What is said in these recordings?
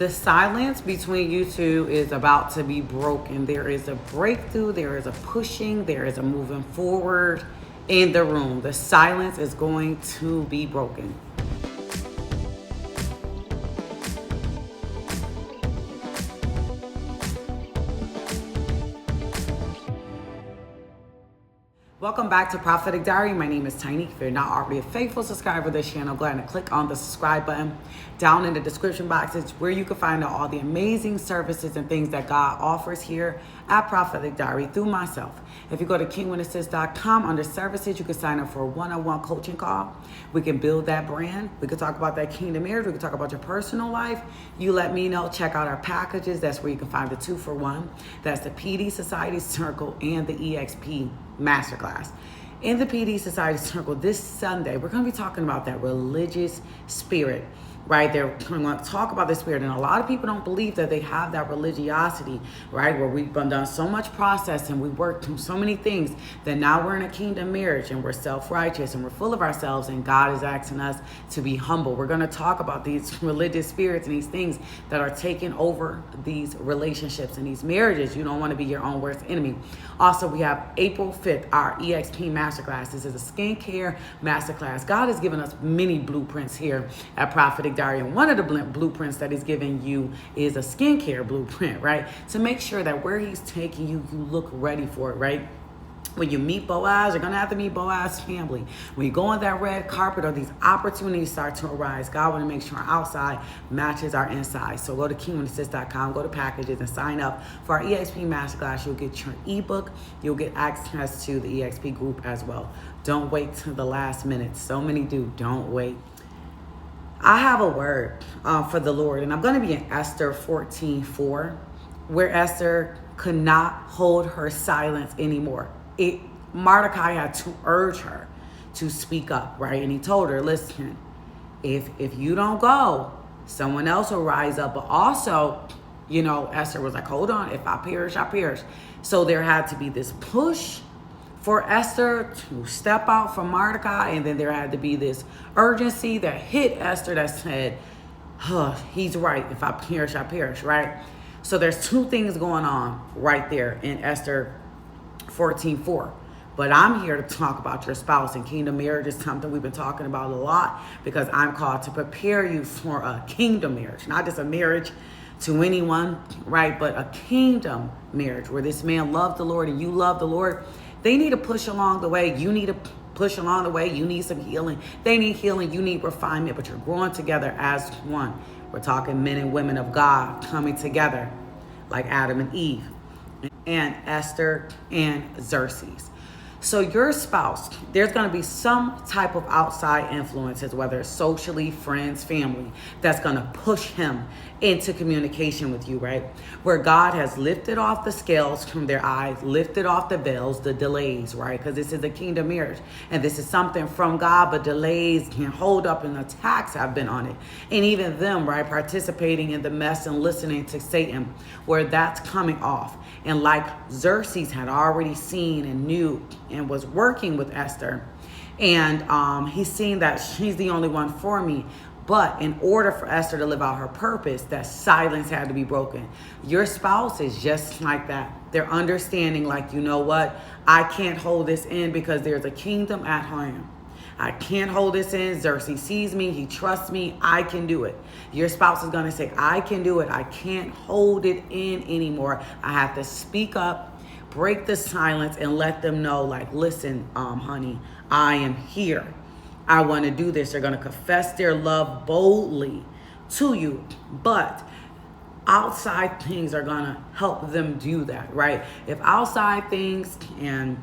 The silence between you two is about to be broken. There is a breakthrough, there is a pushing, there is a moving forward in the room. The silence is going to be broken. Welcome back to Prophetic Diary. My name is Tiny. If you're not already a faithful subscriber to this channel, go ahead and click on the subscribe button down in the description box. It's where you can find out all the amazing services and things that God offers here at Prophetic Diary through myself. If you go to kingwinassist.com under services, you can sign up for a one-on-one coaching call. We can build that brand. We can talk about that kingdom marriage. We can talk about your personal life. You let me know. Check out our packages. That's where you can find the 2-for-1. That's the PD Society Circle and the EXP Masterclass. In the PD Society Circle this Sunday, we're going to be talking about that religious spirit, right? They're going to talk about the spirit, and a lot of people don't believe that they have that religiosity, right? Where we've done so much process and we worked through so many things that now we're in a kingdom marriage and we're self-righteous and we're full of ourselves, and God is asking us to be humble. We're going to talk about these religious spirits and these things that are taking over these relationships and these marriages. You don't want to be your own worst enemy. Also, we have April 5th, our EXP Masterclass. This is a skincare masterclass. God has given us many blueprints here at Prophetic Diary, and one of the blueprints that he's giving you is a skincare blueprint, right? To make sure that where he's taking you, you look ready for it, right? When you meet Boaz, you're going to have to meet Boaz's family. When you go on that red carpet or these opportunities start to arise, God want to make sure our outside matches our inside. So go to kingwinassist.com, go to packages, and sign up for our EXP Masterclass. You'll get your ebook. You'll get access to the EXP group as well. Don't wait till the last minute. So many do. Don't wait. I have a word for the Lord, and I'm going to be in Esther 14:4, where Esther could not hold her silence anymore. Mordecai had to urge her to speak up, right? And he told her, listen, if you don't go, someone else will rise up. But also, Esther was like, hold on, if I perish, I perish. So there had to be this push for Esther to step out from Mordecai, and then there had to be this urgency that hit Esther that said, he's right, if I perish, I perish, right? So there's two things going on right there in Esther 14:4. But I'm here to talk about your spouse, and kingdom marriage is something we've been talking about a lot, because I'm called to prepare you for a kingdom marriage, not just a marriage to anyone, right? But a kingdom marriage where this man loved the Lord and you love the Lord. They need to push along the way. You need to push along the way. You need some healing. They need healing. You need refinement, but you're growing together as one. We're talking men and women of God coming together like Adam and Eve and Esther and Xerxes. So your spouse, there's going to be some type of outside influences, whether it's socially, friends, family, that's going to push him into communication with you, right? Where God has lifted off the scales from their eyes, lifted off the veils, the delays, right? Because this is a kingdom marriage, and this is something from God, but delays can hold up, and attacks have been on it. And even them, right, participating in the mess and listening to Satan, where that's coming off. And like Xerxes had already seen and knew and was working with Esther, and he's seen that she's the only one for me. But in order for Esther to live out her purpose, that silence had to be broken. Your spouse is just like that. They're understanding, like, you know what? I can't hold this in because there's a kingdom at home. I can't hold this in. Xerxes sees me. He trusts me. I can do it. Your spouse is going to say, I can do it. I can't hold it in anymore. I have to speak up, break the silence, and let them know, like, listen, honey, I am here. I want to do this. They're going to confess their love boldly to you, but outside things are going to help them do that, right? If outside things and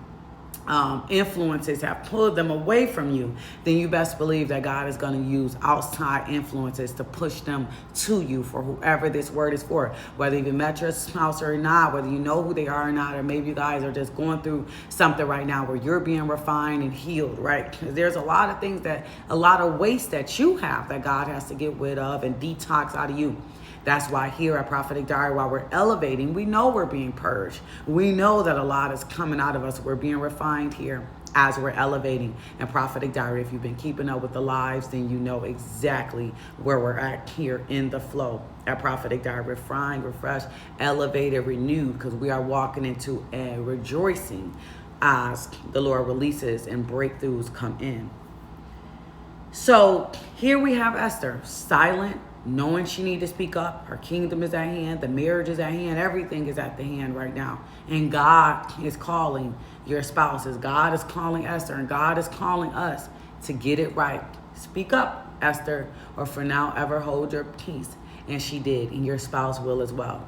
influences have pulled them away from you, then you best believe that God is going to use outside influences to push them to you for whoever this word is for. Whether you met your spouse or not, whether you know who they are or not, or maybe you guys are just going through something right now where you're being refined and healed, right? Because there's a lot of things a lot of waste that you have that God has to get rid of and detox out of you. That's why here at Prophetic Diary, while we're elevating, we know we're being purged. We know that a lot is coming out of us. We're being refined here as we're elevating. And Prophetic Diary, if you've been keeping up with the lives, then you know exactly where we're at here in the flow at Prophetic Diary. Refined, refreshed, elevated, renewed, because we are walking into a rejoicing as the Lord releases and breakthroughs come in. So here we have Esther, silent, knowing she needs to speak up. Her kingdom is at hand. The marriage is at hand. Everything is at the hand right now. And God is calling your spouses. God is calling Esther, and God is calling us to get it right. Speak up, Esther, or for now ever hold your peace. And she did, and your spouse will as well.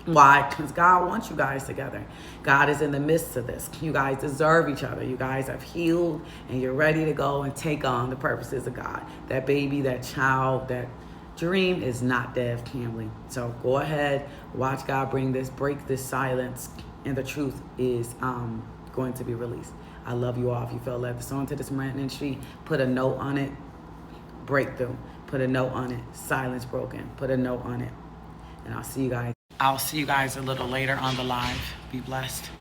Why? Because God wants you guys together. God is in the midst of this. You guys deserve each other. You guys have healed, and you're ready to go and take on the purposes of God. That baby, that child, that dream is not dead, family. So go ahead, watch God break this silence, and the truth is going to be released. I love you all. If you feel led to sow into this ministry, put a note on it. Breakthrough. Put a note on it. Silence broken. Put a note on it. And I'll see you guys a little later on the live. Be blessed.